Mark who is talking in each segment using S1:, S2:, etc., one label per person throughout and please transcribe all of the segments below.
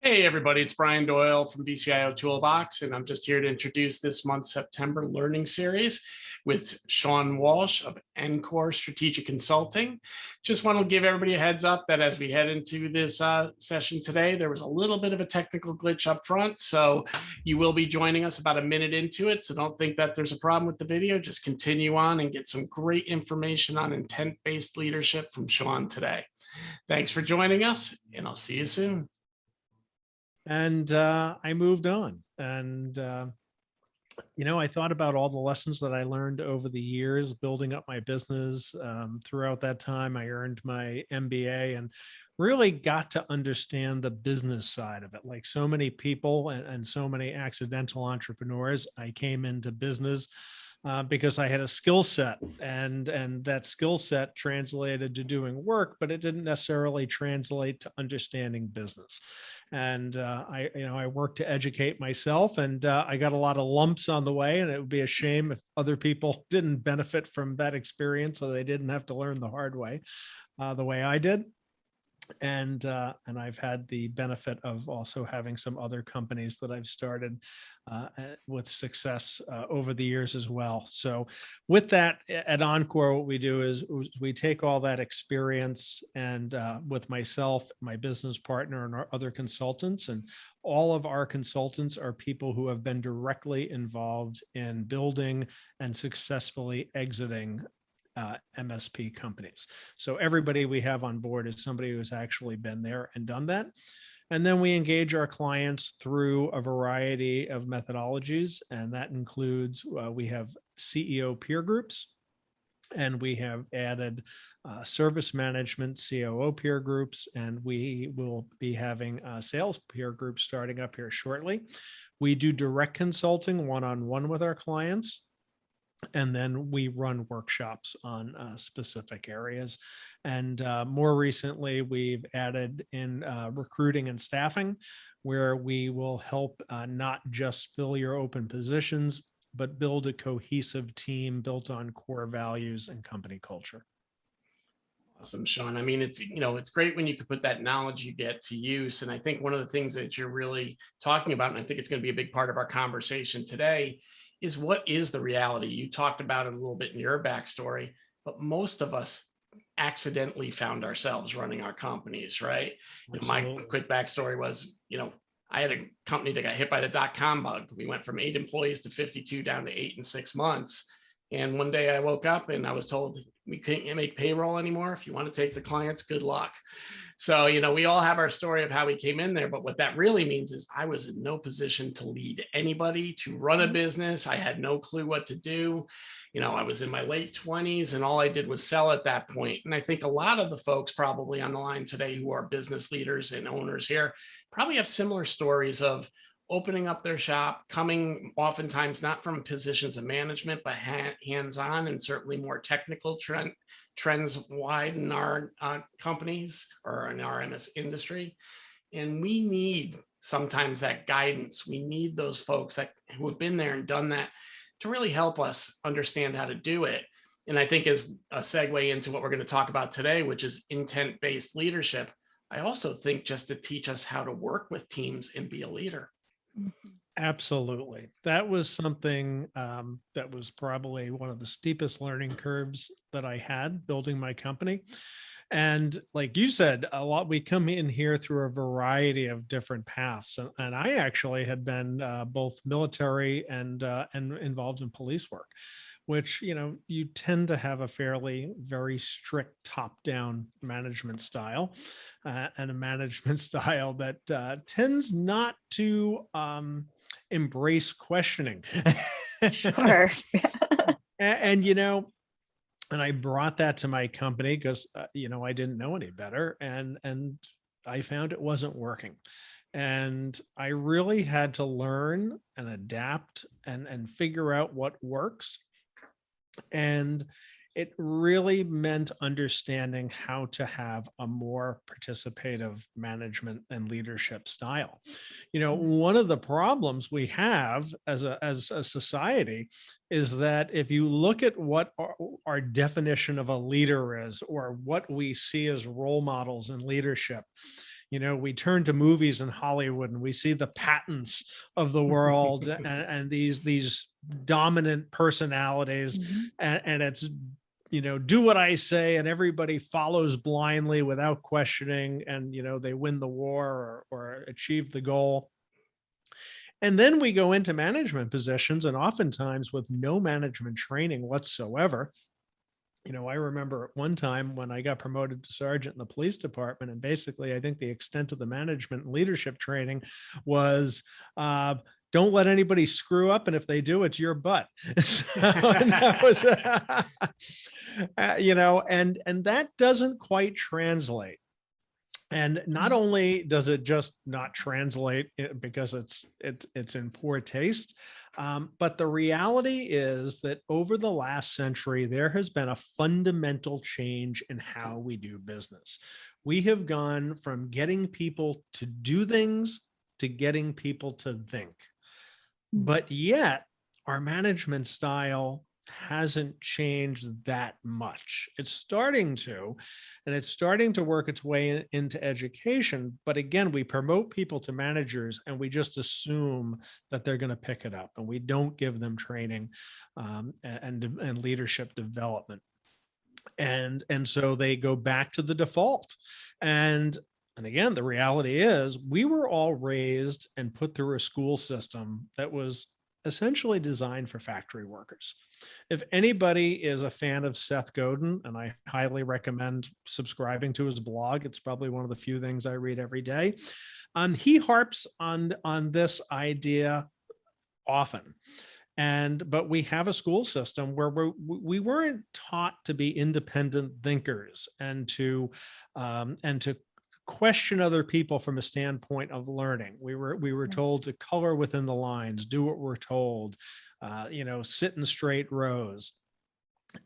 S1: Hey everybody, it's Brian Doyle from vCIOToolbox, and I'm just here to introduce this month's September learning series with Shawn Walsh of Encore Strategic Consulting. Just want to give everybody a heads up that as we head into this session today, there was a little bit of a technical glitch up front, so you will be joining us about a minute into it, so don't think that there's a problem with the video. Just continue on and get some great information on intent-based leadership from Shawn today. Thanks for joining us, and I'll see you soon.
S2: And I moved on. And, I thought about all the lessons that I learned over the years, building up my business. Throughout that time, I earned my MBA and really got to understand the business side of it. Like so many people and so many accidental entrepreneurs, I came into business because I had a skill set, and that skill set translated to doing work, but it didn't necessarily translate to understanding business. And I worked to educate myself, and I got a lot of lumps on the way. And it would be a shame if other people didn't benefit from that experience, so they didn't have to learn the hard way, the way I did. And I've had the benefit of also having some other companies that I've started with success over the years as well. So with that, at Encore, what we do is we take all that experience and with myself, my business partner, and our other consultants, and all of our consultants are people who have been directly involved in building and successfully exiting MSP companies. So everybody we have on board is somebody who's actually been there and done that. And then we engage our clients through a variety of methodologies. And that includes, we have CEO peer groups, and we have added service management, COO peer groups, and we will be having sales peer groups starting up here shortly. We do direct consulting one-on-one with our clients. And then we run workshops on specific areas. And more recently, we've added in recruiting and staffing, where we will help not just fill your open positions, but build a cohesive team built on core values and company culture.
S1: Awesome, Shawn. I mean, it's great when you can put that knowledge you get to use. And I think one of the things that you're really talking about, and I think it's going to be a big part of our conversation today, is what is the reality? You talked about it a little bit in your backstory, but most of us accidentally found ourselves running our companies, right? My quick backstory was, I had a company that got hit by the .com bug. We went from 8 employees to 52 down to 8 in 6 months. And one day I woke up and I was told, we couldn't make payroll anymore. If you want to take the clients, good luck. So, we all have our story of how we came in there. But what that really means is I was in no position to lead anybody, to run a business. I had no clue what to do. I was in my late 20s and all I did was sell at that point. And I think a lot of the folks probably on the line today who are business leaders and owners here probably have similar stories of opening up their shop, coming oftentimes not from positions of management, but hands-on and certainly more technical trends wide in our companies or in our MS industry. And we need sometimes that guidance. We need those folks who have been there and done that to really help us understand how to do it. And I think as a segue into what we're going to talk about today, which is intent-based leadership, I also think just to teach us how to work with teams and be a leader.
S2: Absolutely. That was something that was probably one of the steepest learning curves that I had building my company. And like you said, we come in here through a variety of different paths. And I actually had been both military and involved in police work, which, you tend to have a very strict top-down management style and a management style that tends not to embrace questioning.
S3: Sure.
S2: And I brought that to my company because, I didn't know any better, and I found it wasn't working. And I really had to learn and adapt and figure out what works. And it really meant understanding how to have a more participative management and leadership style. One of the problems we have as a society is that if you look at what our definition of a leader is, or what we see as role models in leadership, we turn to movies in Hollywood and we see the Pattons of the world and these dominant personalities,
S3: Mhm.
S2: and it's, do what I say, and everybody follows blindly without questioning, and they win the war or achieve the goal. And then we go into management positions, and oftentimes with no management training whatsoever. I remember at one time when I got promoted to sergeant in the police department, and basically I think the extent of the management and leadership training was, don't let anybody screw up, and if they do, it's your butt. And that was, and that doesn't quite translate. And not only does it just not translate because it's in poor taste, but the reality is that over the last century, there has been a fundamental change in how we do business. We have gone from getting people to do things to getting people to think. But yet our management style hasn't changed that much. It's starting to, and it's starting to work its way into education. But again, we promote people to managers and we just assume that they're going to pick it up, and we don't give them training and leadership development. And so they go back to the default. And again, the reality is we were all raised and put through a school system that was essentially designed for factory workers. If anybody is a fan of Seth Godin, and I highly recommend subscribing to his blog, it's probably one of the few things I read every day. He harps on this idea often. But we have a school system where we weren't taught to be independent thinkers and to question other people from a standpoint of learning. We were told to color within the lines, do what we're told, sit in straight rows.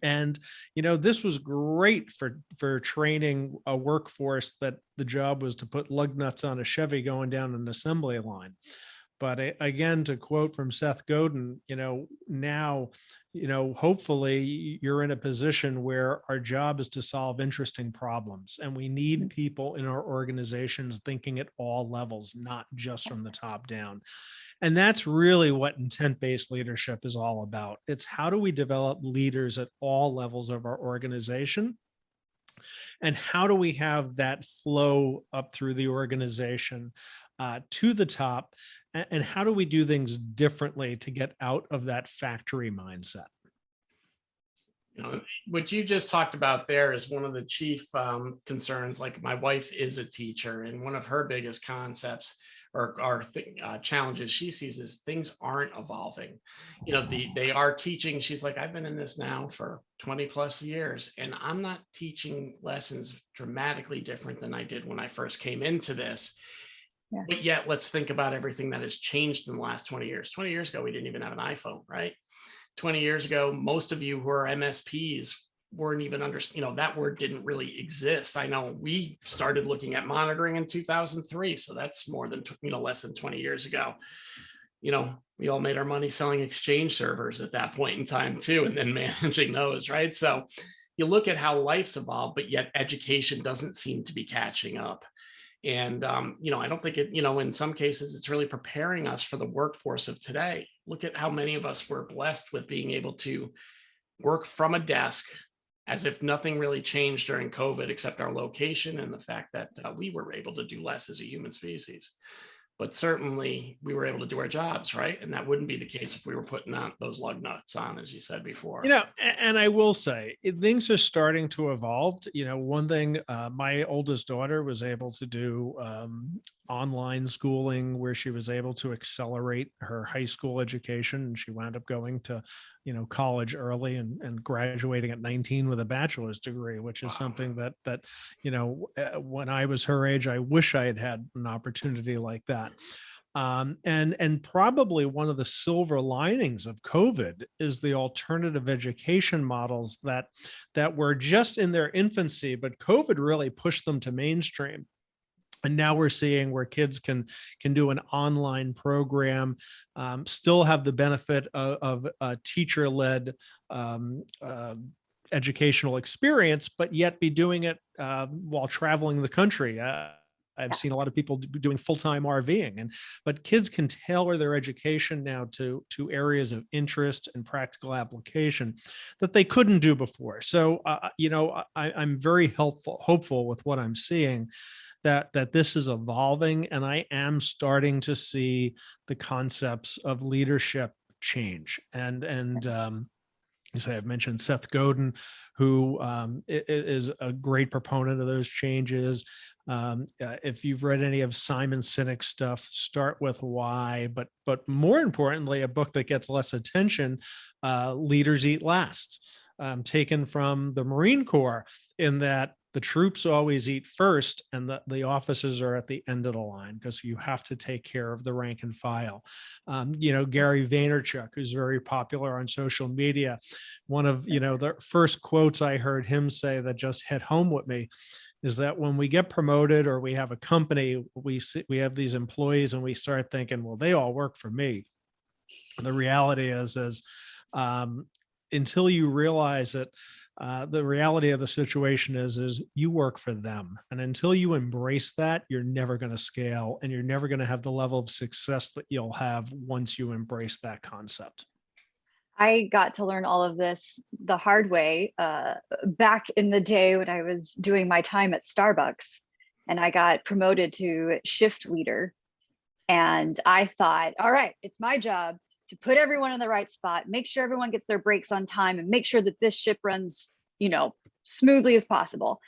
S2: And this was great for training a workforce that the job was to put lug nuts on a Chevy going down an assembly line. But again, to quote from Seth Godin, now, hopefully you're in a position where our job is to solve interesting problems, and we need people in our organizations thinking at all levels, not just from the top down. And that's really what intent-based leadership is all about. It's how do we develop leaders at all levels of our organization? And how do we have that flow up through the organization to the top? And how do we do things differently to get out of that factory mindset?
S1: What you just talked about there is one of the chief concerns. Like, my wife is a teacher, and one of her biggest concepts or challenges she sees is things aren't evolving. They are teaching. She's like, I've been in this now for 20 plus years, and I'm not teaching lessons dramatically different than I did when I first came into this. Yeah. But yet, let's think about everything that has changed in the last 20 years. 20 years ago, we didn't even have an iPhone, right? 20 years ago, most of you who are MSPs weren't even that word didn't really exist. I know we started looking at monitoring in 2003. So that's more than, less than 20 years ago. We all made our money selling Exchange servers at that point in time too, and then managing those, right? So you look at how life's evolved, but yet education doesn't seem to be catching up. And, I don't think it, in some cases, it's really preparing us for the workforce of today. Look at how many of us were blessed with being able to work from a desk as if nothing really changed during COVID, except our location and the fact that we were able to do less as a human species. But certainly we were able to do our jobs, right? And that wouldn't be the case if we were putting on those lug nuts on, as you said before.
S2: And I will say things are starting to evolve. One thing, my oldest daughter was able to do online schooling where she was able to accelerate her high school education. And she wound up going to, college early and graduating at 19 with a bachelor's degree, which is something that, when I was her age, I wish I had had an opportunity like that. And probably one of the silver linings of COVID is the alternative education models that were just in their infancy, but COVID really pushed them to mainstream. And now we're seeing where kids can do an online program, still have the benefit of a teacher-led educational experience, but yet be doing it while traveling the country. I've seen a lot of people doing full-time RVing, but kids can tailor their education now to areas of interest and practical application that they couldn't do before. So, I'm very hopeful with what I'm seeing, that this is evolving, and I am starting to see the concepts of leadership change. As I've mentioned, Seth Godin, who is a great proponent of those changes. If you've read any of Simon Sinek's stuff, Start With Why, but more importantly, a book that gets less attention, Leaders Eat Last, taken from the Marine Corps, in that the troops always eat first and the officers are at the end of the line, because you have to take care of the rank and file. Gary Vaynerchuk, who's very popular on social media, one of the first quotes I heard him say that just hit home with me is that when we get promoted or we have a company, we have these employees and we start thinking, well, they all work for me. The reality is until you realize it, the reality of the situation is you work for them. And until you embrace that, you're never going to scale, and you're never going to have the level of success that you'll have once you embrace that concept.
S3: I got to learn all of this the hard way back in the day when I was doing my time at Starbucks, and I got promoted to shift leader. And I thought, all right, it's my job to put everyone in the right spot, make sure everyone gets their breaks on time, and make sure that this ship runs, smoothly as possible.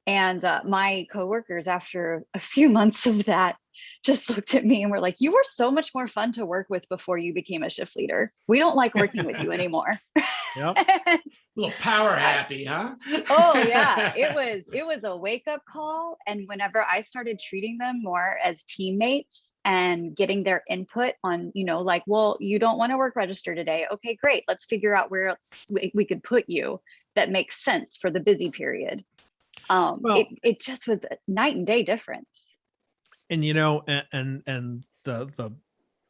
S3: And my coworkers, after a few months of that, just looked at me and were like, you were so much more fun to work with before you became a shift leader. We don't like working with you anymore.
S2: Yep.
S1: A little power happy, huh?
S3: Oh yeah, it was a wake up call. And whenever I started treating them more as teammates and getting their input on, well, you don't want to work register today. Okay, great. Let's figure out where else we could put you that makes sense for the busy period. It just was a night and day difference.
S2: And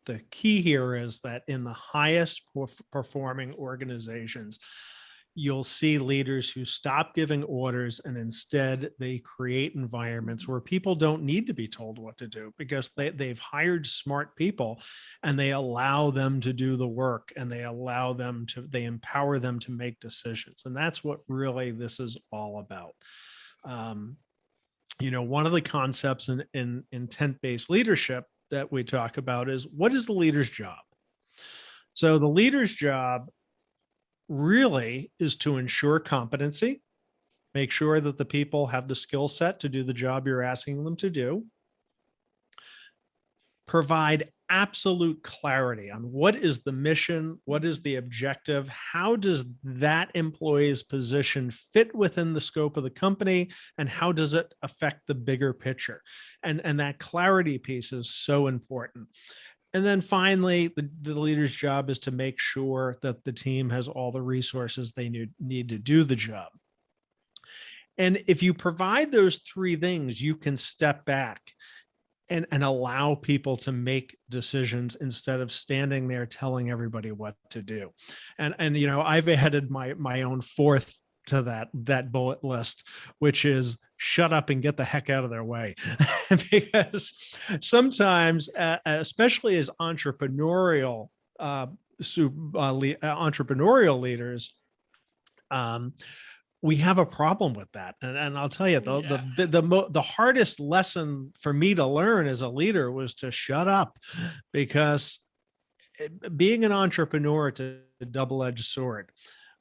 S2: the key here is that in the highest performing organizations, you'll see leaders who stop giving orders, and instead they create environments where people don't need to be told what to do, because they've hired smart people and they allow them to do the work, and they empower them to make decisions. And that's what really this is all about. One of the concepts in intent-based leadership that we talk about is, what is the leader's job? So the leader's job really is to ensure competency, make sure that the people have the skill set to do the job you're asking them to do, provide absolute clarity on what is the mission, what is the objective, how does that employee's position fit within the scope of the company, and how does it affect the bigger picture. And that clarity piece is so important. And then finally, the leader's job is to make sure that the team has all the resources they need to do the job. And if you provide those three things, you can step back and allow people to make decisions instead of standing there telling everybody what to do. And I've added my own fourth to that bullet list, which is shut up and get the heck out of their way. Because sometimes, especially as entrepreneurial leaders, we have a problem with that. And I'll tell you, the hardest lesson for me to learn as a leader was to shut up, because being an entrepreneur is a double-edged sword.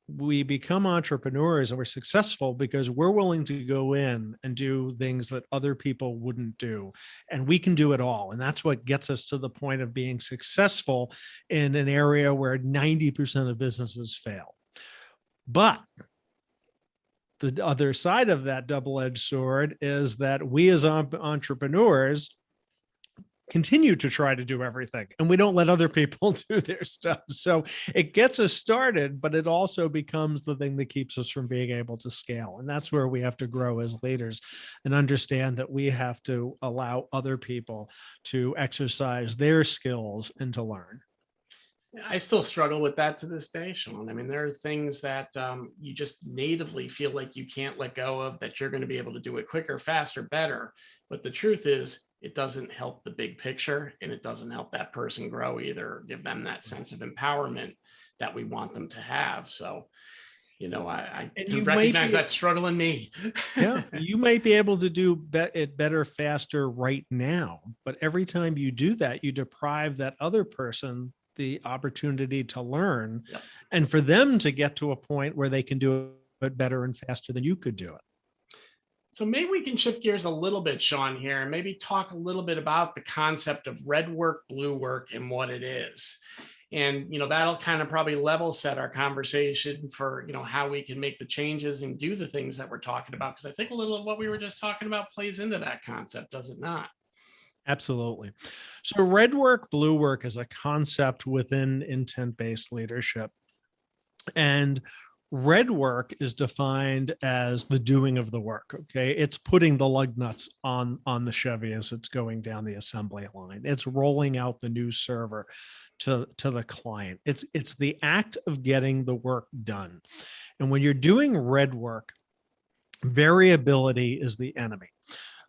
S2: We become entrepreneurs and we're successful because we're willing to go in and do things that other people wouldn't do. And we can do it all. And that's what gets us to the point of being successful in an area where 90% of businesses fail. But the other side of that double-edged sword is that we as entrepreneurs continue to try to do everything, and we don't let other people do their stuff. So it gets us started, but it also becomes the thing that keeps us from being able to scale. And that's where we have to grow as leaders and understand that we have to allow other people to exercise their skills and to learn.
S1: I still struggle with that to this day, Shawn. I mean, there are things that you just natively feel like you can't let go of, that you're going to be able to do it quicker, faster, better. But the truth is, it doesn't help the big picture, and it doesn't help that person grow either, or give them that sense of empowerment that we want them to have. So, I
S2: And
S1: can
S2: you might
S1: recognize
S2: be,
S1: that struggle in me.
S2: yeah, you might be able to do it better, faster right now. But every time you do that, you deprive that other person the opportunity to learn
S1: Yep.
S2: and for them to get to a point where they can do it better and faster than you could do it.
S1: So maybe we can shift gears a little bit, Shawn, here, and maybe talk a little bit about the concept of red work, blue work, and what it is. And that'll kind of probably level set our conversation for how we can make the changes and do the things that we're talking about. Because I think a little of what we were just talking about plays into that concept, does it not?
S2: Absolutely. So red work, blue work is a concept within intent-based leadership. And red work is defined as the doing of the work. Okay. It's putting the lug nuts on the Chevy as it's going down the assembly line. It's rolling out the new server to the client. It's the act of getting the work done. And when you're doing red work, variability is the enemy.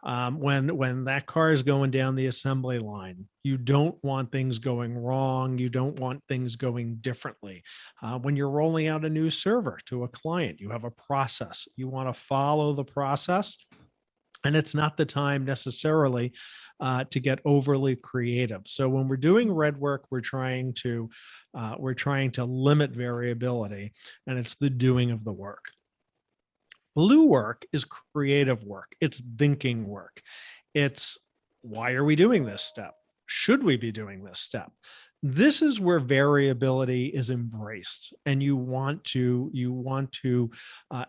S2: When that car is going down the assembly line, you don't want things going wrong. You don't want things going differently. When you're rolling out a new server to a client, you have a process. You want to follow the process. And it's not the time necessarily to get overly creative. So when we're doing red work, we're trying to limit variability, and it's the doing of the work. Blue work is creative work. It's thinking work. It's why are we doing this step? Should we be doing this step? This is where variability is embraced, and you want to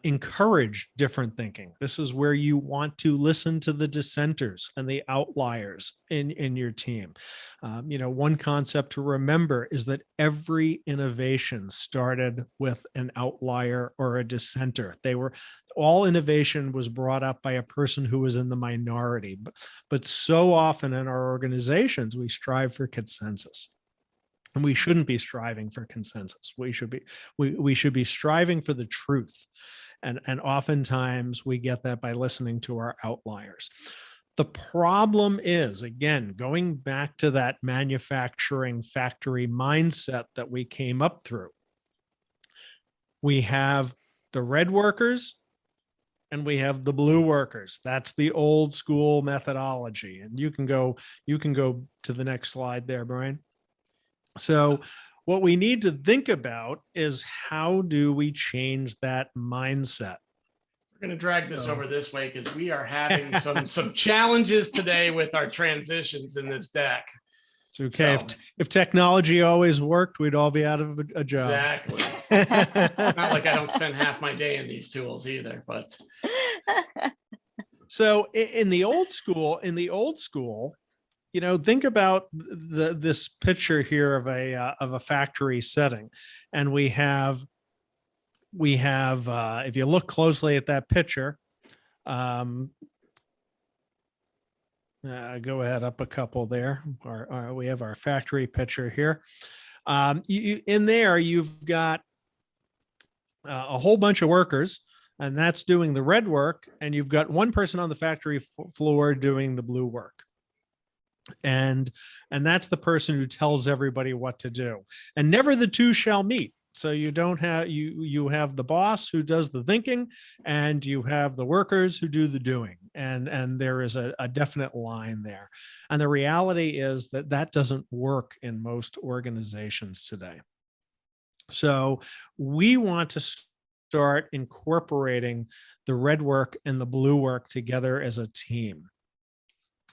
S2: encourage different thinking. This is where you want to listen to the dissenters and the outliers in your team. One concept to remember is that every innovation started with an outlier or a dissenter. All innovation was brought up by a person who was in the minority, but so often in our organizations, we strive for consensus. And we shouldn't be striving for consensus. We should be striving for the truth. And oftentimes we get that by listening to our outliers. The problem is, again, going back to that manufacturing factory mindset that we came up through. We have the red workers and we have the blue workers. That's the old school methodology. And you can go to the next slide there, Brian. So what we need to think about is, how do we change that mindset?
S1: We're going to drag this over this way because we are having some challenges today with our transitions in this deck.
S2: It's okay. So, if technology always worked, we'd all be out of a job.
S1: Exactly. Not like I don't spend half my day in these tools either, but.
S2: So in the old school, think about this picture here of a factory setting, and we have if you look closely at that picture, go ahead up a couple there. We have our factory picture here. In there, you've got a whole bunch of workers, and that's doing the red work, and you've got one person on the factory floor doing the blue work. And that's the person who tells everybody what to do, and never the two shall meet. So you don't have you have the boss who does the thinking, and you have the workers who do the doing, and there is a definite line there. And the reality is that doesn't work in most organizations today. So we want to start incorporating the red work and the blue work together as a team.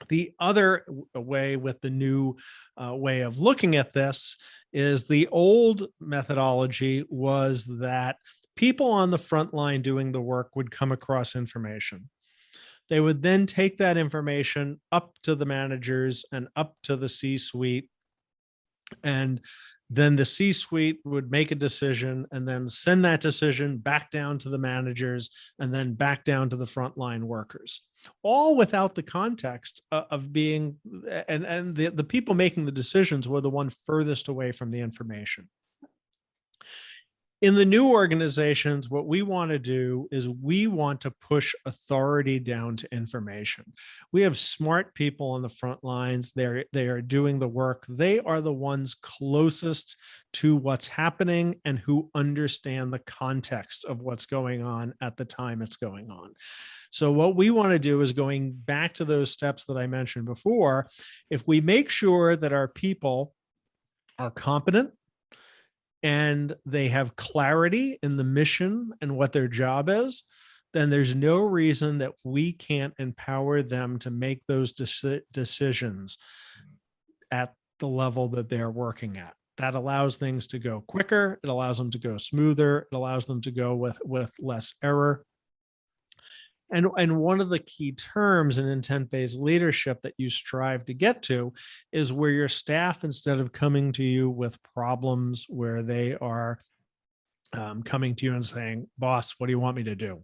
S2: The other way, with the new way of looking at this, is the old methodology was that people on the front line doing the work would come across information. They would then take that information up to the managers and up to the C-suite, And then the C-suite would make a decision and then send that decision back down to the managers and then back down to the frontline workers, all without the context of being, and the people making the decisions were the one furthest away from the information. In the new organizations, what we want to do is we want to push authority down to information. We have smart people on the front lines. They are doing the work. They are the ones closest to what's happening and who understand the context of what's going on at the time it's going on. So what we want to do is, going back to those steps that I mentioned before, if we make sure that our people are competent, and they have clarity in the mission and what their job is, then there's no reason that we can't empower them to make those decisions at the level that they're working at. That allows things to go quicker. It allows them to go smoother. It allows them to go with less error. And one of the key terms in intent-based leadership that you strive to get to is where your staff, instead of coming to you with problems, where they are coming to you and saying, "Boss, what do you want me to do?"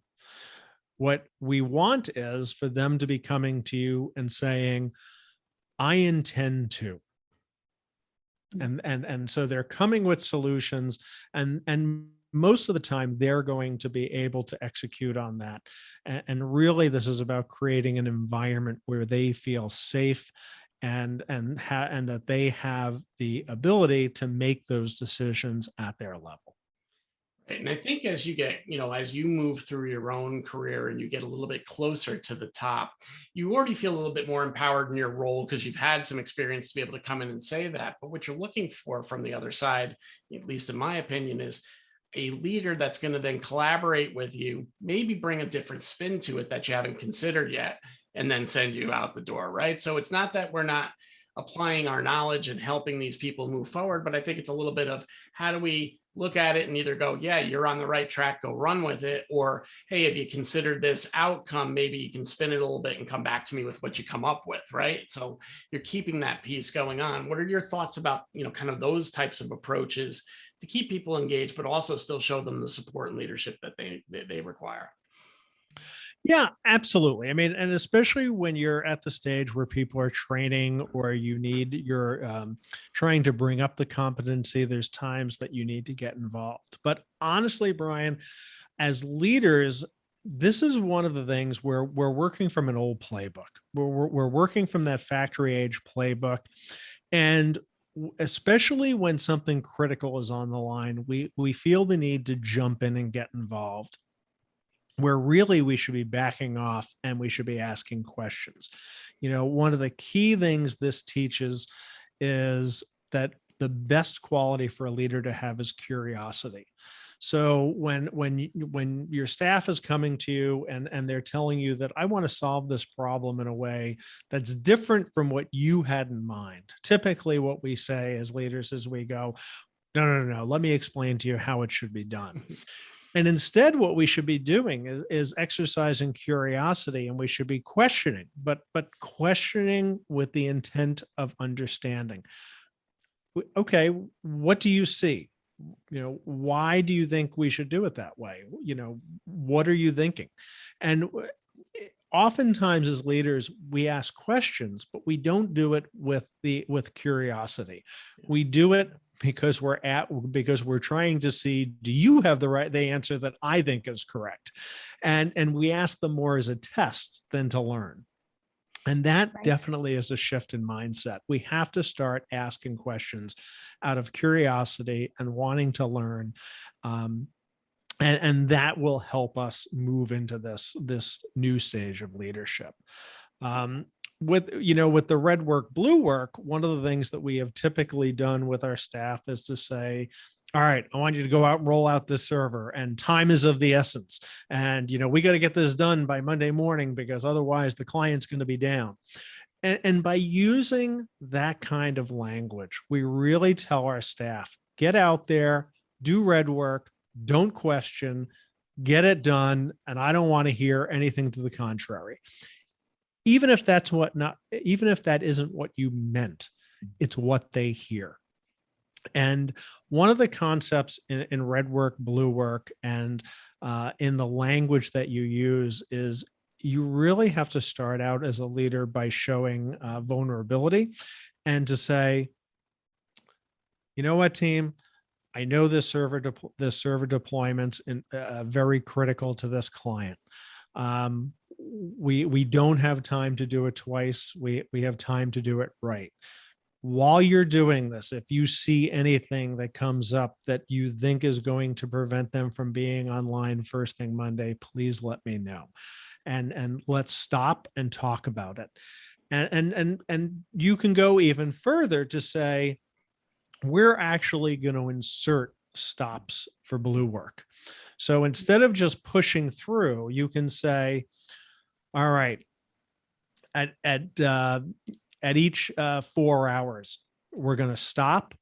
S2: What we want is for them to be coming to you and saying, "I intend to." And so they're coming with solutions, and most of the time they're going to be able to execute on that. And really, this is about creating an environment where they feel safe and that they have the ability to make those decisions at their level.
S1: And I think as you get, as you move through your own career and you get a little bit closer to the top, you already feel a little bit more empowered in your role because you've had some experience to be able to come in and say that. But what you're looking for from the other side, at least in my opinion, is a leader that's going to then collaborate with you, maybe bring a different spin to it that you haven't considered yet, and then send you out the door, right? So it's not that we're not applying our knowledge and helping these people move forward, but I think it's a little bit of, how do we look at it and either go, yeah, you're on the right track, go run with it, or hey, have you considered this outcome? Maybe you can spin it a little bit and come back to me with what you come up with, right? So you're keeping that piece going on. What are your thoughts about, kind of those types of approaches to keep people engaged, but also still show them the support and leadership that they require?
S2: Yeah, absolutely. I mean, and especially when you're at the stage where people are training, or you're trying to bring up the competency, there's times that you need to get involved. But honestly, Brian, as leaders, this is one of the things where we're working from an old playbook. We're working from that factory age playbook. And especially when something critical is on the line, we feel the need to jump in and get involved, where really we should be backing off and we should be asking questions. One of the key things this teaches is that the best quality for a leader to have is curiosity. So when your staff is coming to you and they're telling you that, I want to solve this problem in a way that's different from what you had in mind, typically what we say as leaders is we go, no, let me explain to you how it should be done. And instead, what we should be doing is exercising curiosity, and we should be questioning, but questioning with the intent of understanding. Okay, what do you see? Why do you think we should do it that way? What are you thinking? And oftentimes as leaders, we ask questions, but we don't do it with curiosity. We do it because we're trying to see, do you have the answer that I think is correct? And we ask them more as a test than to learn. And that definitely is a shift in mindset. We have to start asking questions out of curiosity and wanting to learn. And that will help us move into this new stage of leadership. With the red work, blue work, one of the things that we have typically done with our staff is to say, all right, I want you to go out and roll out this server, and time is of the essence. And, we got to get this done by Monday morning because otherwise the client's going to be down. And by using that kind of language, we really tell our staff, get out there, do red work, don't question, get it done. And I don't want to hear anything to the contrary. Even if that isn't what you meant, it's what they hear. And one of the concepts in red work, blue work, and in the language that you use is you really have to start out as a leader by showing vulnerability and to say, you know what, team, I know this server deployment's very critical to this client. We don't have time to do it twice. We have time to do it right. While you're doing this, if you see anything that comes up that you think is going to prevent them from being online first thing Monday, please let me know. And let's stop and talk about it. And you can go even further to say, we're actually going to insert stops for blue work. So instead of just pushing through, you can say, all right, at each 4 hours, we're going to stop.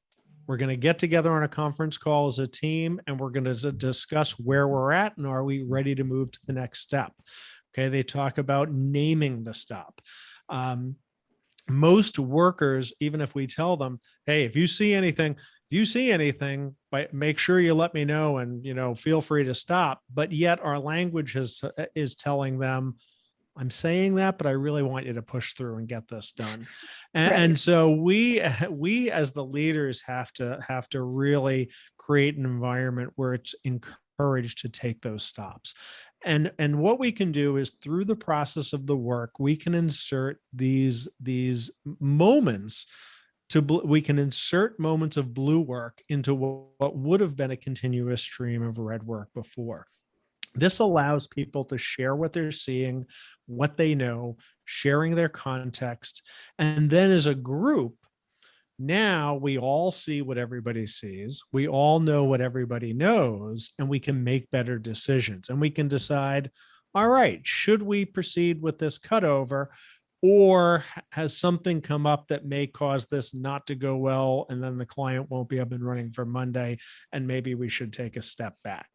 S2: We're going to get together on a conference call as a team, and we're going to discuss where we're at and are we ready to move to the next step. Okay, they talk about naming the stop. Most workers, even if we tell them, hey, if you see anything, make sure you let me know, and feel free to stop. But yet our language is telling them, I'm saying that, but I really want you to push through and get this done. And so we as the leaders have to really create an environment where it's encouraged to take those stops. And what we can do is, through the process of the work, we can insert these moments we can insert moments of blue work into what would have been a continuous stream of red work before. This allows people to share what they're seeing, what they know, sharing their context. And then as a group, now we all see what everybody sees. We all know what everybody knows, and we can make better decisions. And we can decide, all right, should we proceed with this cutover? Or has something come up that may cause this not to go well, and then the client won't be up and running for Monday, and maybe we should take a step back.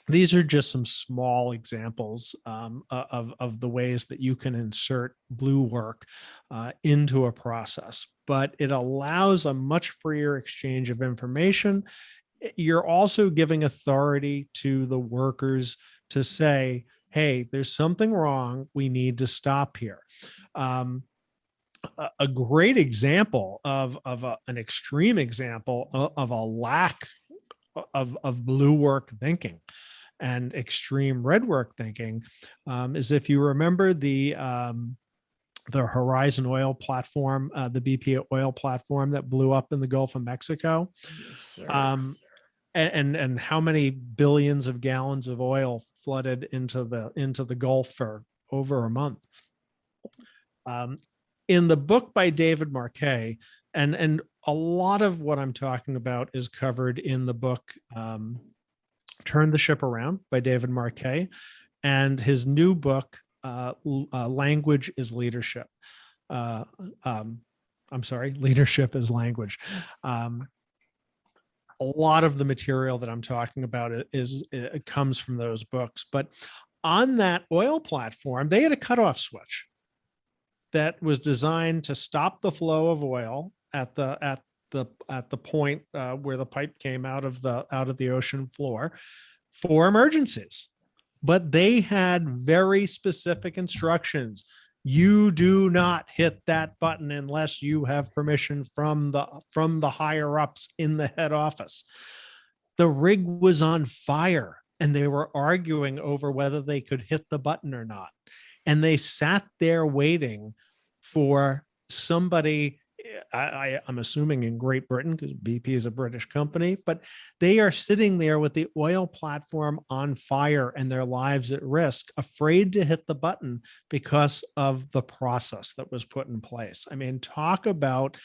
S2: These are just some small examples of the ways that you can insert blue work into a process, but it allows a much freer exchange of information. You're also giving authority to the workers to say, hey, there's something wrong. We need to stop here. A great example of an extreme example of a lack of blue work thinking and extreme red work thinking is, if you remember the Horizon oil platform, the BP oil platform that blew up in the Gulf of Mexico.
S1: Yes, sir.
S2: And how many billions of gallons of oil flooded into the Gulf for over a month. In the book by David Marquet, and a lot of what I'm talking about is covered in the book Turn the Ship Around by David Marquet, and his new book, Language is Leadership. I'm sorry, Leadership is Language. A lot of the material that I'm talking about it comes from those books. But on that oil platform, they had a cutoff switch that was designed to stop the flow of oil at the point where the pipe came out of the ocean floor for emergencies. But they had very specific instructions. You do not hit that button unless you have permission from the higher ups in the head office. The rig was on fire, and they were arguing over whether they could hit the button or not. And they sat there waiting for somebody, I'm assuming in Great Britain, because BP is a British company, but they are sitting there with the oil platform on fire and their lives at risk, afraid to hit the button because of the process that was put in place. I mean, talk about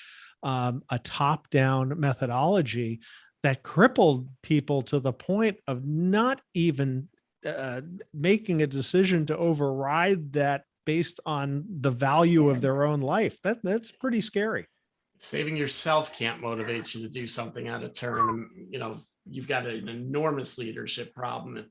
S2: a top-down methodology that crippled people to the point of not even making a decision to override that based on the value of their own life. That's pretty scary.
S1: Saving yourself can't motivate you to do something out of turn. You've got an enormous leadership problem.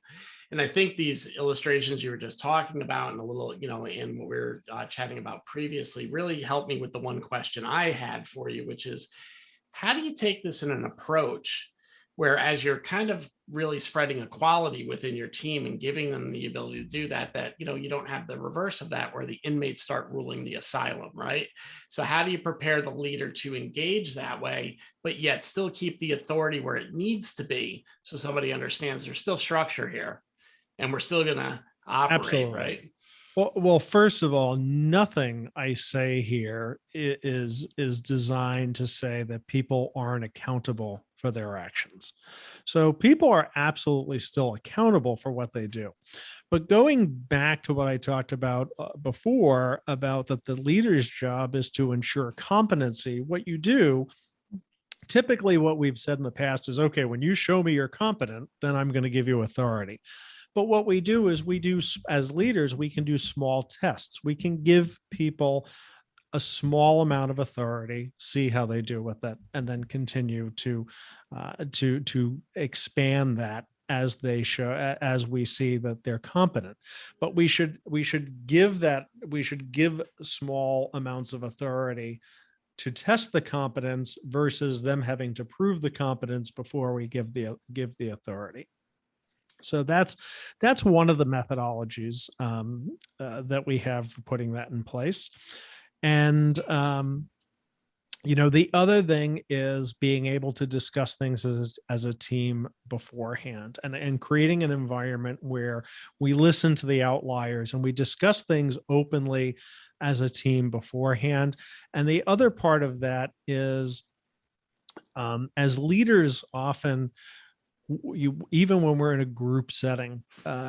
S1: And I think these illustrations you were just talking about, and a little, and what we were chatting about previously, really helped me with the one question I had for you, which is, how do you take this in an approach where, as you're kind of really spreading equality within your team and giving them the ability to do that, you don't have the reverse of that where the inmates start ruling the asylum, right? So how do you prepare the leader to engage that way, but yet still keep the authority where it needs to be, so somebody understands there's still structure here and we're still going to operate,
S2: Absolutely.
S1: right?
S2: Well, first of all, nothing I say here is designed to say that people aren't accountable for their actions. So people are absolutely still accountable for what they do. But going back to what I talked about before, about that the leader's job is to ensure competency, what you do, typically what we've said in the past is, okay, when you show me you're competent, then I'm going to give you authority. But what we do is as leaders, we can do small tests. We can give people a small amount of authority, see how they do with it, and then continue to expand that as they show, as we see that they're competent. But we should give small amounts of authority to test the competence versus them having to prove the competence before we give the authority. So that's one of the methodologies that we have for putting that in place. And the other thing is being able to discuss things as a team beforehand, and creating an environment where we listen to the outliers and we discuss things openly as a team beforehand. And the other part of that is, as leaders, often even when we're in a group setting,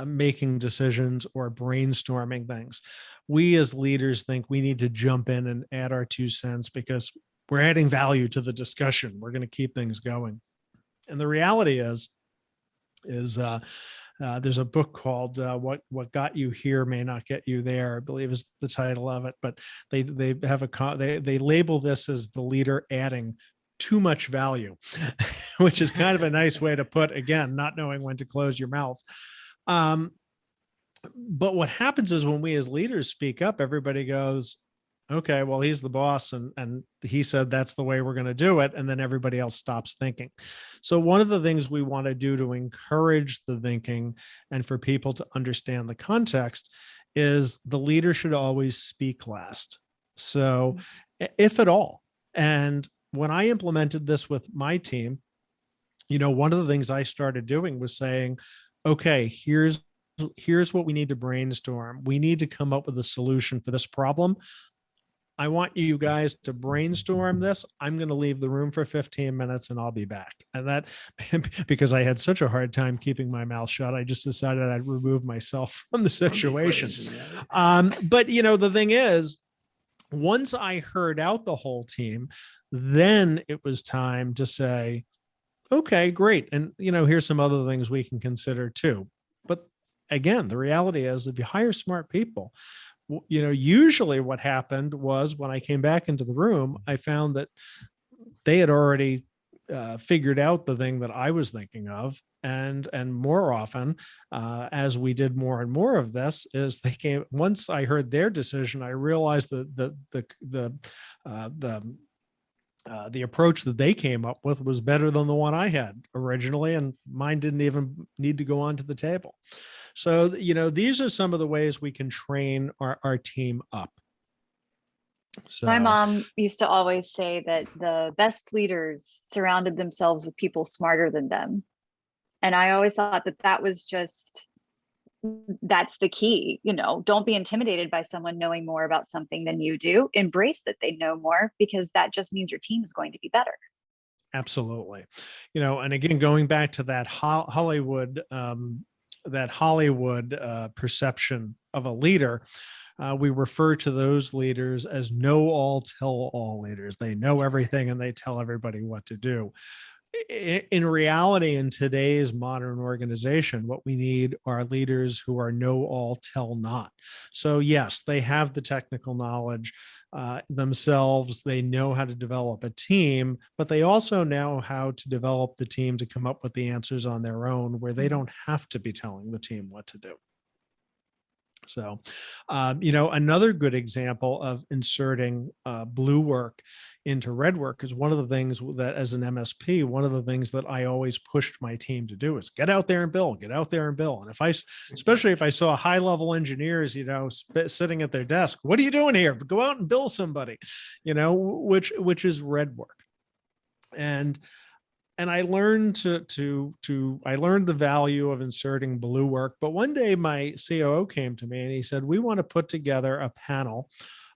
S2: making decisions or brainstorming things, we as leaders think we need to jump in and add our 2 cents because we're adding value to the discussion. We're going to keep things going. And the reality is there's a book called "What Got You Here May Not Get You There," I believe is the title of it. But they label this as the leader adding too much value, which is kind of a nice way to put, again, not knowing when to close your mouth. But what happens is when we as leaders speak up, everybody goes, okay, well, he's the boss and he said that's the way we're going to do it. And then everybody else stops thinking. So one of the things we want to do to encourage the thinking and for people to understand the context is the leader should always speak last. So if at all. And when I implemented this with my team, one of the things I started doing was saying, okay, here's what we need to brainstorm. We need to come up with a solution for this problem. I want you guys to brainstorm this. I'm going to leave the room for 15 minutes and I'll be back. And that, because I had such a hard time keeping my mouth shut, I just decided I'd remove myself from the situation. But the thing is, once I heard out the whole team, then it was time to say, okay, great. And, here's some other things we can consider too. But again, the reality is if you hire smart people, usually what happened was when I came back into the room, I found that they had already figured out the thing that I was thinking of. And more often, as we did more and more of this, is they came. Once I heard their decision, I realized that the approach that they came up with was better than the one I had originally, and mine didn't even need to go onto the table. So these are some of the ways we can train our team up. So,
S3: my mom used to always say that the best leaders surrounded themselves with people smarter than them. And I always thought that was that's the key. Don't be intimidated by someone knowing more about something than you do. Embrace that they know more, because that just means your team is going to be better.
S2: Absolutely. And again, going back to that Hollywood perception of a leader, we refer to those leaders as know-all, tell-all leaders. They know everything and they tell everybody what to do. In reality, in today's modern organization, what we need are leaders who are know-all, tell-not. So yes, they have the technical knowledge themselves. They know how to develop a team, but they also know how to develop the team to come up with the answers on their own, where they don't have to be telling the team what to do. So, another good example of inserting blue work into red work is one of the things that, as an MSP, one of the things that I always pushed my team to do is get out there and build, get out there and build. And especially if I saw high level engineers, sitting at their desk, what are you doing here? Go out and build somebody, which is red work. And I learned I learned the value of inserting blue work. But one day my COO came to me and he said, we want to put together a panel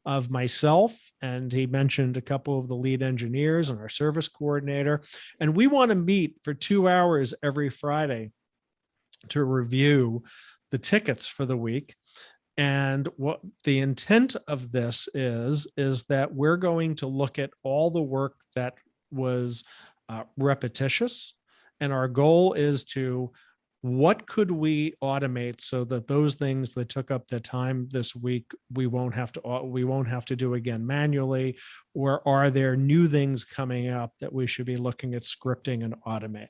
S2: of myself, and he mentioned a couple of the lead engineers and our service coordinator. And we want to meet for 2 hours every Friday to review the tickets for the week. And what the intent of this is that we're going to look at all the work that was repetitious. And our goal is what could we automate so that those things that took up the time this week, we won't have to do again manually? Or are there new things coming up that we should be looking at scripting and automating?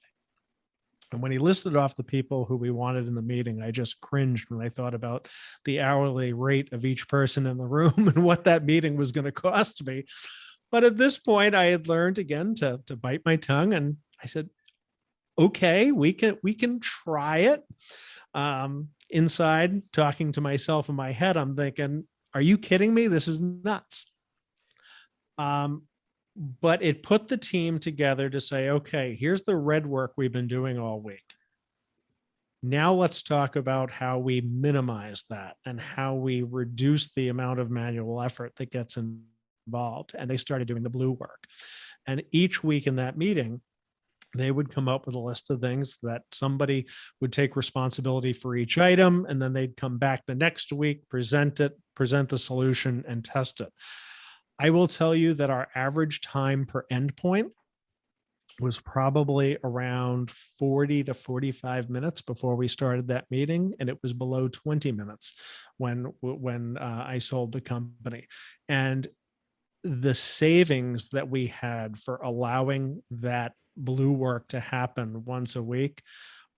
S2: And when he listed off the people who we wanted in the meeting, I just cringed when I thought about the hourly rate of each person in the room and what that meeting was going to cost me. But at this point, I had learned again to bite my tongue, and I said, "Okay, we can try it." Inside, talking to myself in my head, I'm thinking, "Are you kidding me? This is nuts." But it put the team together to say, "Okay, here's the red work we've been doing all week. Now let's talk about how we minimize that and how we reduce the amount of manual effort that gets involved." And they started doing the blue work. And each week in that meeting, they would come up with a list of things that somebody would take responsibility for each item. And then they'd come back the next week, present the solution, and test it. I will tell you that our average time per endpoint was probably around 40 to 45 minutes before we started that meeting. And it was below 20 minutes when I sold the company. And the savings that we had for allowing that blue work to happen once a week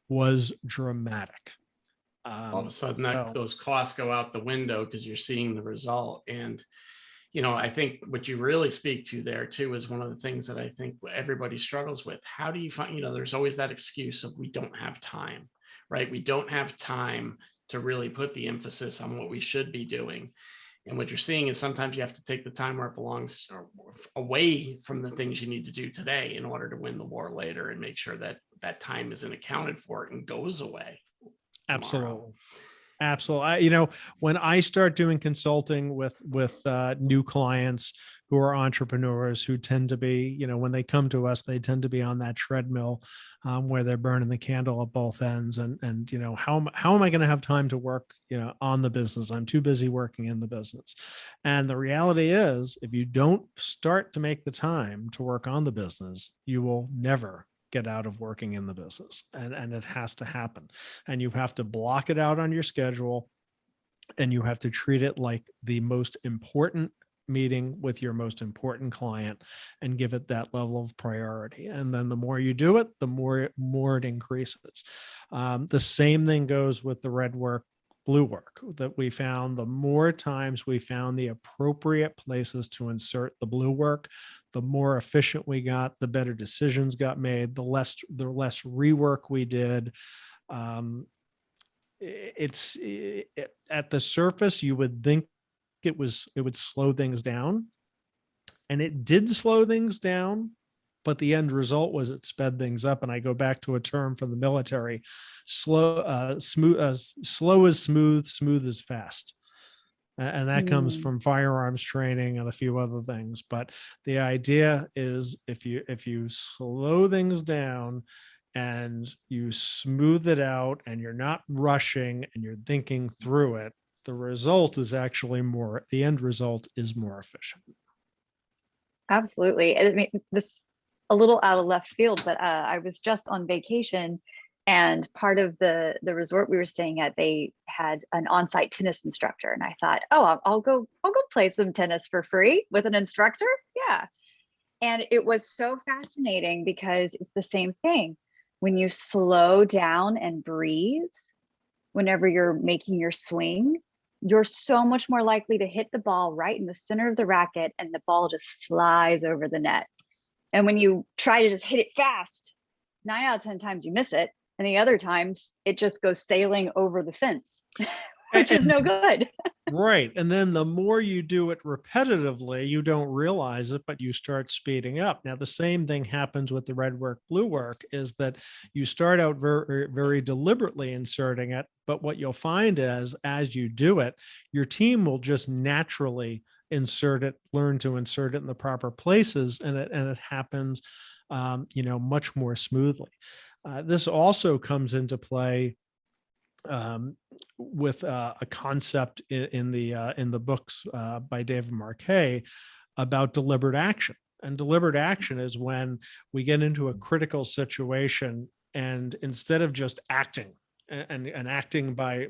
S2: was dramatic.
S1: All of a sudden those costs go out the window because you're seeing the result. And I think what you really speak to there too is one of the things that I think everybody struggles with. How do you find, there's always that excuse of we don't have time, right? We don't have time to really put the emphasis on what we should be doing. And what you're seeing is sometimes you have to take the time where it belongs, or away from the things you need to do today in order to win the war later, and make sure that that time isn't accounted for and goes away tomorrow.
S2: Absolutely. When I start doing consulting with new clients who are entrepreneurs, who tend to be, when they come to us, they tend to be on that treadmill where they're burning the candle at both ends. And how am I going to have time to work, on the business? I'm too busy working in the business. And the reality is, if you don't start to make the time to work on the business, you will never get out of working in the business. And it has to happen. And you have to block it out on your schedule, and you have to treat it like the most important meeting with your most important client, and give it that level of priority. And then the more you do it, the more it increases. The same thing goes with the red work, blue work that we found. The more times we found the appropriate places to insert the blue work, the more efficient we got, the better decisions got made, the less rework we did. At the surface, you would think it would slow things down, and it did slow things down, but the end result was it sped things up. And I go back to a term from the military: slow is smooth, smooth is fast. And that comes from firearms training and a few other things. But the idea is, if you slow things down and you smooth it out, and you're not rushing and you're thinking through it, the end result is more efficient.
S3: Absolutely. I mean, this a little out of left field, but I was just on vacation, and part of the resort we were staying at, they had an on-site tennis instructor, and I thought, oh, I'll go play some tennis for free with an instructor. Yeah. And it was so fascinating because it's the same thing. When you slow down and breathe, whenever you're making your swing, you're so much more likely to hit the ball right in the center of the racket and the ball just flies over the net. And when you try to just hit it fast, 9 out of 10 times you miss it. And the other times it just goes sailing over the fence, which is no good.
S2: Right. And then the more you do it repetitively, you don't realize it, but you start speeding up. Now, the same thing happens with the red work, blue work, is that you start out very, very deliberately inserting it. But what you'll find is as you do it, your team will just naturally insert it, learn to insert it in the proper places, and it happens, much more smoothly. This also comes into play with a concept in the books by David Marquet about deliberate action. And deliberate action is when we get into a critical situation, and instead of just acting and acting by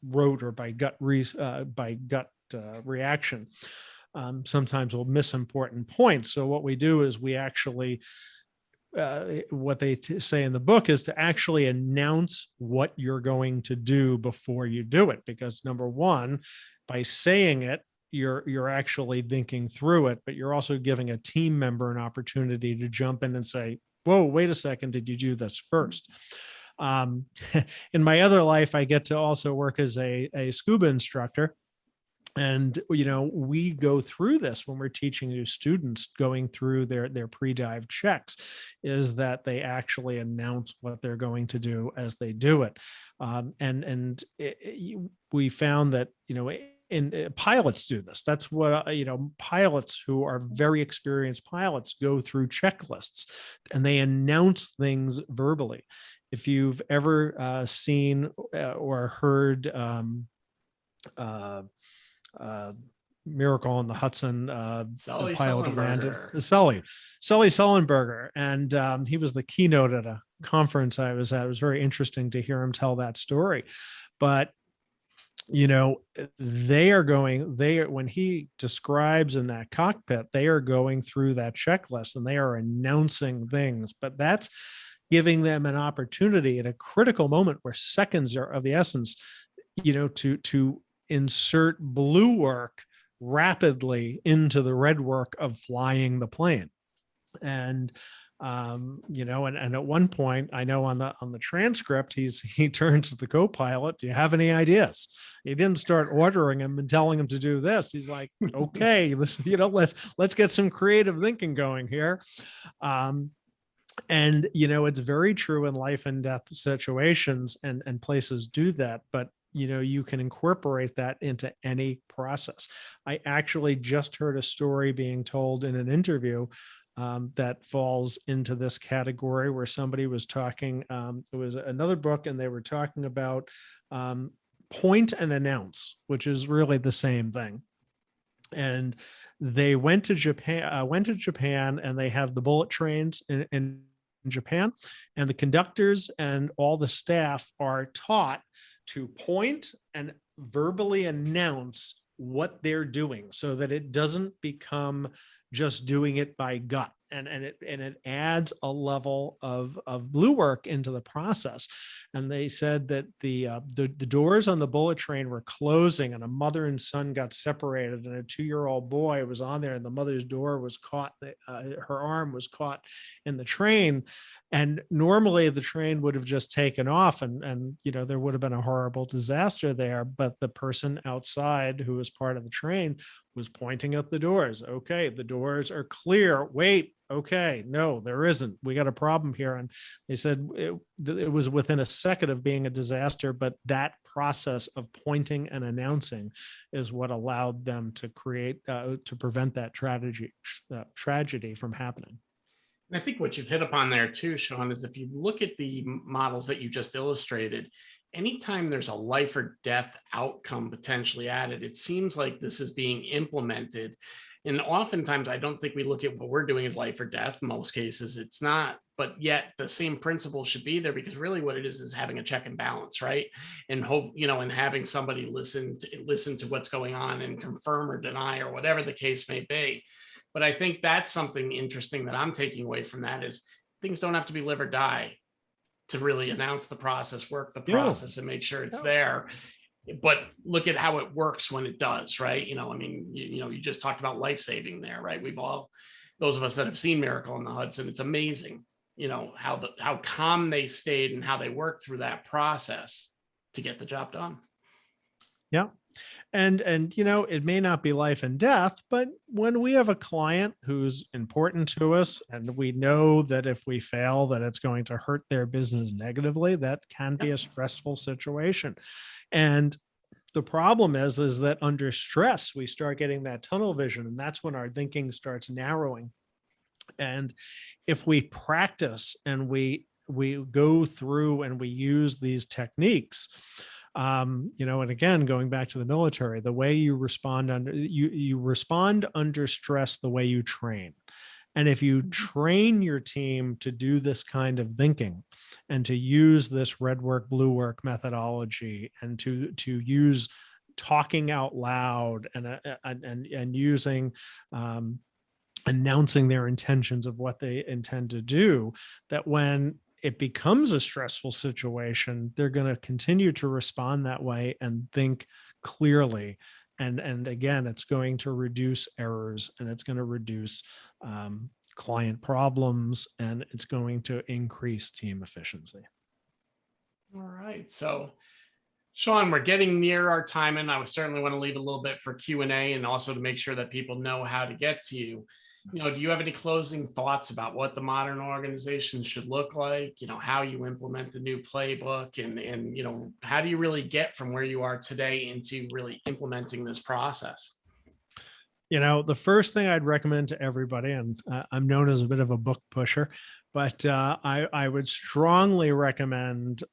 S2: rote or by gut reaction, sometimes we'll miss important points. So what we do is we actually what they say in the book is to actually announce what you're going to do before you do it, because number one, by saying it, you're actually thinking through it, but you're also giving a team member an opportunity to jump in and say, whoa, wait a second, did you do this first? In my other life, I get to also work as a scuba instructor. And, we go through this when we're teaching new students going through their pre-dive checks, is that they actually announce what they're going to do as they do it. We found that, pilots do this. That's what, pilots who are very experienced pilots go through checklists and they announce things verbally. If you've ever seen or heard, Miracle on the Hudson, the pilot of landed Sully Sullenberger, and he was the keynote at a conference I was at. It was very interesting to hear him tell that story. But when he describes in that cockpit, they are going through that checklist and they are announcing things, but that's giving them an opportunity at a critical moment where seconds are of the essence, to insert blue work rapidly into the red work of flying the plane. And and at one point, I know on the transcript, he turns to the co-pilot, do you have any ideas? He didn't start ordering him and telling him to do this. He's like, okay, let's get some creative thinking going here. And it's very true in life and death situations, and places do that, but you can incorporate that into any process. I actually just heard a story being told in an interview that falls into this category, where somebody was talking, it was another book, and they were talking about point and announce, which is really the same thing. And they went to Japan, and they have the bullet trains in Japan, and the conductors and all the staff are taught to point and verbally announce what they're doing, so that it doesn't become just doing it by gut. And it adds a level of blue work into the process. And they said that the doors on the bullet train were closing, and a mother and son got separated, and a 2-year-old boy was on there, and the mother's door was caught, her arm was caught in the train. And normally the train would have just taken off, and there would have been a horrible disaster there. But the person outside, who was part of the train, was pointing at the doors. Okay, the doors are clear. Wait, okay, no, there isn't. We got a problem here. And they said it was within a second of being a disaster, but that process of pointing and announcing is what allowed them to prevent that tragedy from happening.
S1: And I think what you've hit upon there too, Shawn, is if you look at the models that you just illustrated, anytime there's a life or death outcome potentially added, it seems like this is being implemented. And oftentimes, I don't think we look at what we're doing as life or death. In most cases, it's not. But yet the same principle should be there, because really what it is having a check and balance, right? And hope, and having somebody listen to what's going on and confirm or deny or whatever the case may be. But I think that's something interesting that I'm taking away from that, is things don't have to be live or die. to really announce the process, work the
S2: Yeah.
S1: process, and make sure it's
S2: Yeah.
S1: there. But look at how it works when it does, right? I mean, you just talked about life saving there, right? Those of us that have seen Miracle on the Hudson, it's amazing, how calm they stayed and how they worked through that process to get the job done.
S2: Yeah. And it may not be life and death, but when we have a client who's important to us and we know that if we fail, that it's going to hurt their business negatively, that can be a stressful situation. And the problem is that under stress, we start getting that tunnel vision, and that's when our thinking starts narrowing. And if we practice and we go through and we use these techniques, and again, going back to the military, the way you respond you respond under stress the way you train. And if you train your team to do this kind of thinking and to use this red work, blue work methodology, and to use talking out loud and using announcing their intentions of what they intend to do, that when it becomes a stressful situation, they're going to continue to respond that way and think clearly. And again, it's going to reduce errors, and it's going to reduce client problems, and it's going to increase team efficiency.
S1: All right. So, Shawn, we're getting near our time, and I would certainly want to leave a little bit for Q&A and also to make sure that people know how to get to you. Do you have any closing thoughts about what the modern organization should look like? How you implement the new playbook, and how do you really get from where you are today into really implementing this process?
S2: The first thing I'd recommend to everybody, and I'm known as a bit of a book pusher, but I would strongly recommend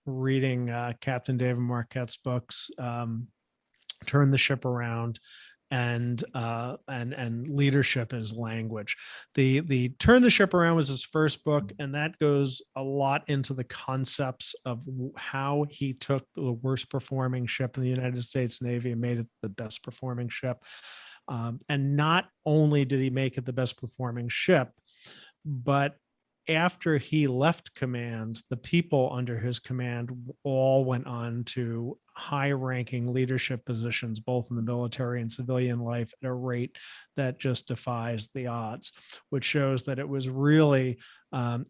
S2: reading Captain David Marquette's books, Turn the Ship Around, and Leadership as Language. The Turn the Ship Around was his first book, and that goes a lot into the concepts of how he took the worst performing ship in the United States Navy and made it the best performing ship. And not only did he make it the best performing ship, but after he left command, the people under his command all went on to high-ranking leadership positions, both in the military and civilian life, at a rate that just defies the odds, which shows that it was really,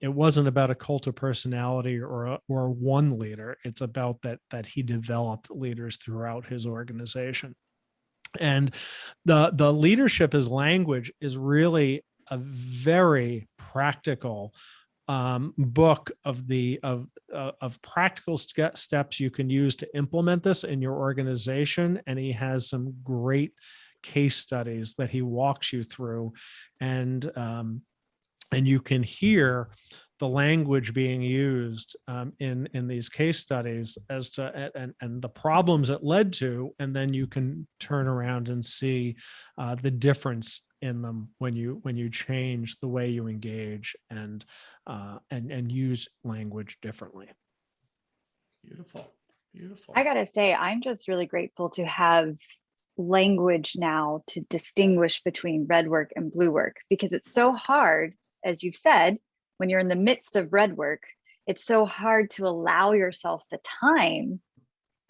S2: it wasn't about a cult of personality or one leader. It's about that he developed leaders throughout his organization. And the Leadership as Language is really a very practical book of practical steps you can use to implement this in your organization. And he has some great case studies that he walks you through, and you can hear the language being used in these case studies as to and the problems it led to, and then you can turn around and see the difference in them when you change the way you engage and use language differently.
S1: Beautiful.
S3: I gotta say, I'm just really grateful to have language now to distinguish between red work and blue work, because it's so hard, as you've said, when you're in the midst of red work, it's so hard to allow yourself the time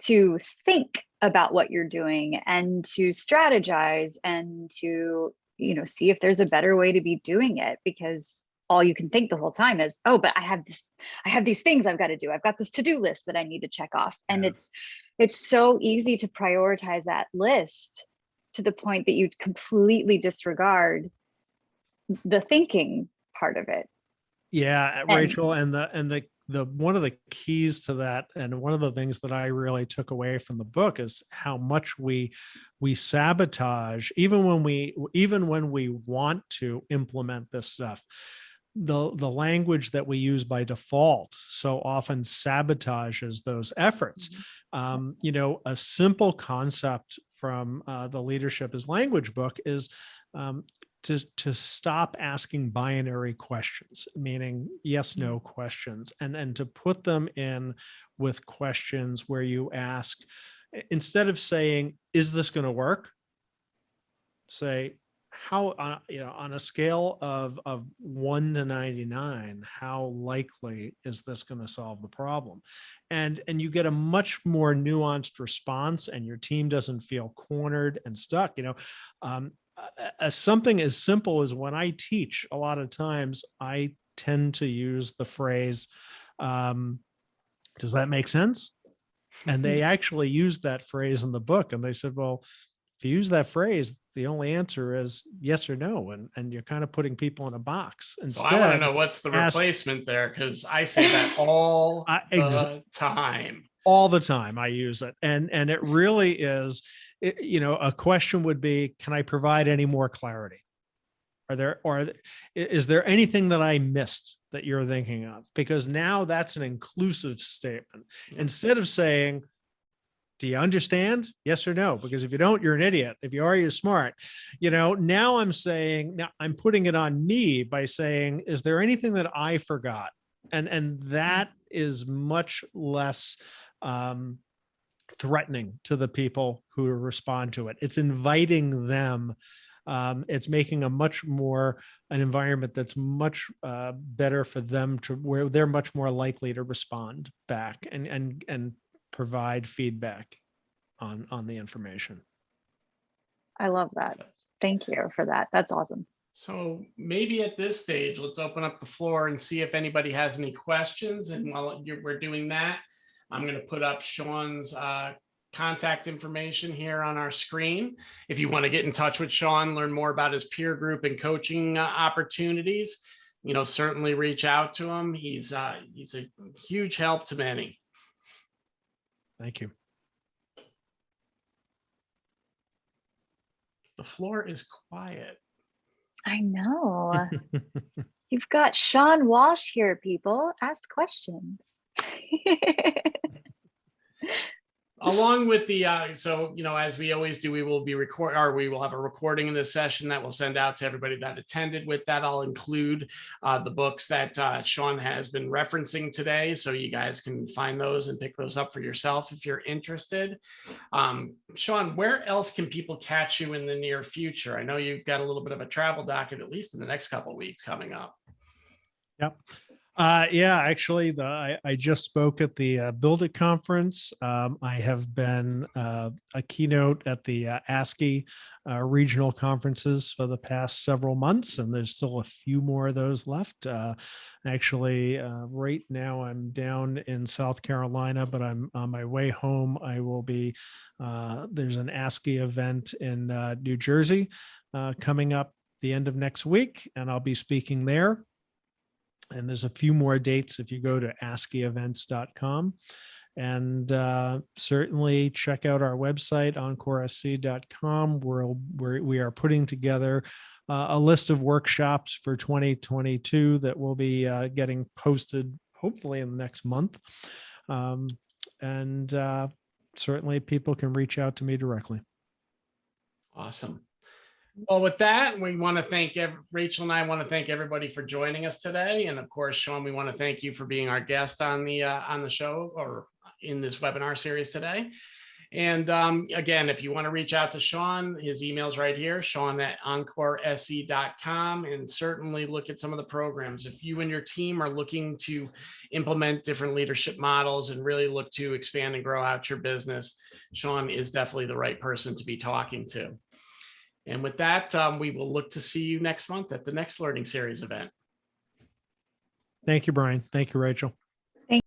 S3: to think about what you're doing and to strategize and to, see if there's a better way to be doing it, because all you can think the whole time is, oh, but I have these things I've got to do. I've got this to-do list that I need to check off. And it's so easy to prioritize that list to the point that you completely disregard the thinking part of it.
S2: Yeah, Rachel, and the one of the keys to that, and one of the things that I really took away from the book, is how much we sabotage, even when we want to implement this stuff. The language that we use by default so often sabotages those efforts. A simple concept from the Leadership as Language book is to stop asking binary questions, meaning yes, no questions, and to put them in with questions where you ask, instead of saying, is this going to work? Say, how, on a scale of 1 to 99, how likely is this going to solve the problem? And you get a much more nuanced response, and your team doesn't feel cornered and stuck. Something as simple as, when I teach, a lot of times I tend to use the phrase, does that make sense? And they actually used that phrase in the book, and they said, well, if you use that phrase, the only answer is yes or no. And you're kind of putting people in a box.
S1: So I want to
S2: Instead,
S1: know what's the
S2: ask,
S1: replacement there, because I say that all the time.
S2: All the time I use it. And it really is, a question would be, can I provide any more clarity? Is there anything that I missed that you're thinking of? Because now that's an inclusive statement. Instead of saying, do you understand? Yes or no? Because if you don't, you're an idiot. If you are, you're smart. Now I'm putting it on me by saying, is there anything that I forgot? And that is much less threatening to the people who respond to it. It's inviting them. It's making an environment that's much better for them, where they're much more likely to respond back and provide feedback on the information.
S3: I love that. Thank you for that. That's awesome.
S1: So maybe at this stage, let's open up the floor and see if anybody has any questions. And while we're doing that, I'm going to put up Shawn's contact information here on our screen. If you want to get in touch with Shawn, learn more about his peer group and coaching opportunities, certainly reach out to him. He's a huge help to many.
S2: Thank you.
S1: The floor is quiet.
S3: I know. You've got Shawn Walsh here, people. Ask questions.
S1: Along with the, as we always do, we will have a recording of this session that we'll send out to everybody that attended. With that, I'll include the books that Shawn has been referencing today, so you guys can find those and pick those up for yourself if you're interested. Shawn, where else can people catch you in the near future? I know you've got a little bit of a travel docket, at least in the next couple of weeks coming up.
S2: Yep. Actually, I just spoke at the Build It conference. I have been a keynote at the ASCII regional conferences for the past several months, and there's still a few more of those left. Right now I'm down in South Carolina, but I'm on my way home. I will be, there's an ASCII event in New Jersey coming up the end of next week, and I'll be speaking there. And there's a few more dates if you go to ASCIIevents.com. And certainly check out our website, encoresc.com, where we are putting together a list of workshops for 2022 that will be getting posted hopefully in the next month. Certainly people can reach out to me directly.
S1: Awesome. Well, with that, we want to thank Rachel, and I want to thank everybody for joining us today. And of course, Shawn, we want to thank you for being our guest on the show, or in this webinar series today. And again, if you want to reach out to Shawn, his email's right here, Shawn@encoresc.com, and certainly look at some of the programs. If you and your team are looking to implement different leadership models and really look to expand and grow out your business, Shawn is definitely the right person to be talking to. And with that, we will look to see you next month at the next Learning Series event.
S2: Thank you, Brian. Thank you, Rachel.